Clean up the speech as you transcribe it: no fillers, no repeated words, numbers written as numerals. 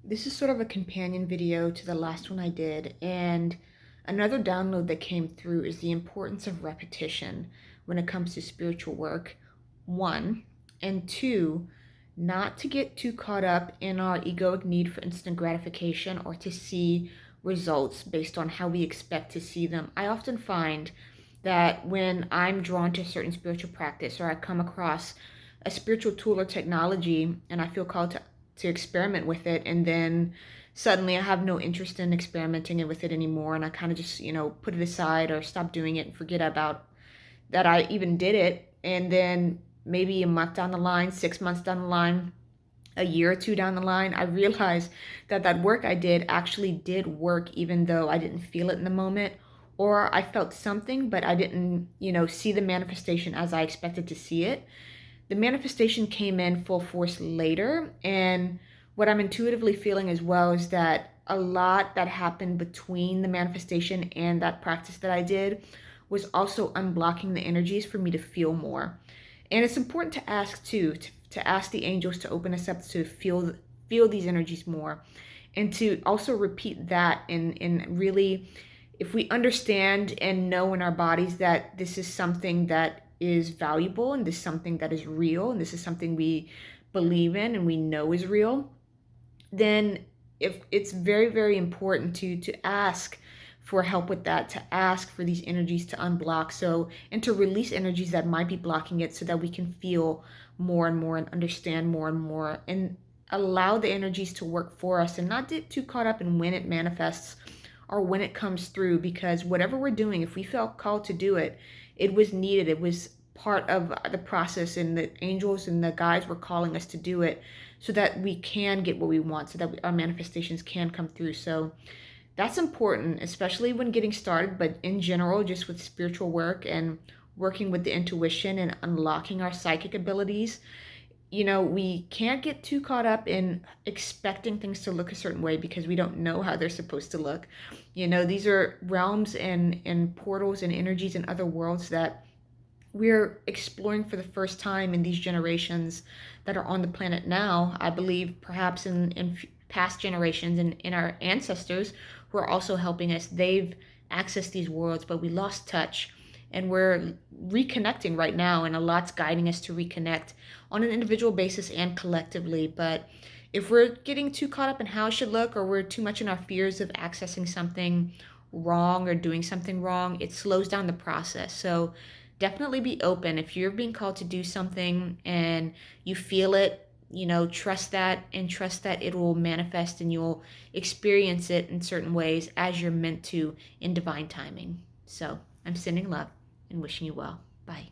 This is sort of a companion video to the last one I did, and another download that came through is the importance of repetition when it comes to spiritual work. One, and two, not to get too caught up in our egoic need for instant gratification or to see results based on how we expect to see them. I often find that when I'm drawn to a certain spiritual practice or I come across a spiritual tool or technology and I feel called to experiment with it, and then suddenly I have no interest in experimenting with it anymore, and I kind of just put it aside or stop doing it and forget about that I even did it. And then maybe a month down the line, 6 months down the line, a year or two down the line, I realized that that work I did actually did work, even though I didn't feel it in the moment, or I felt something but I didn't see the manifestation as I expected to see it. The manifestation came in full force later, and what I'm intuitively feeling as well is that a lot that happened between the manifestation and that practice that I did was also unblocking the energies for me to feel more. And it's important to ask too, to ask the angels to open us up to feel these energies more, and to also repeat that and really, if we understand and know in our bodies that this is something that is valuable and this is something that is real and this is something we believe in and we know is real, then if it's very, very important to ask for help with that, to ask for these energies to unblock, so, and to release energies that might be blocking it so that we can feel more and more and understand more and more and allow the energies to work for us and not get too caught up in when it manifests or when it comes through, because whatever we're doing, if we felt called to do it, it was needed, it was part of the process, and the angels and the guides were calling us to do it so that we can get what we want, so that our manifestations can come through. So that's important, especially when getting started, but in general, just with spiritual work and working with the intuition and unlocking our psychic abilities. We can't get too caught up in expecting things to look a certain way because we don't know how they're supposed to look. These are realms and portals and energies and other worlds that we're exploring for the first time in these generations that are on the planet now. I believe perhaps in past generations and in our ancestors who are also helping us, they've accessed these worlds, but we lost touch. And we're reconnecting right now, and a lot's guiding us to reconnect on an individual basis and collectively. But if we're getting too caught up in how it should look, or we're too much in our fears of accessing something wrong or doing something wrong, it slows down the process. So definitely be open. If you're being called to do something and you feel it, trust that, and trust that it will manifest and you'll experience it in certain ways as you're meant to in divine timing. So I'm sending love and wishing you well. Bye.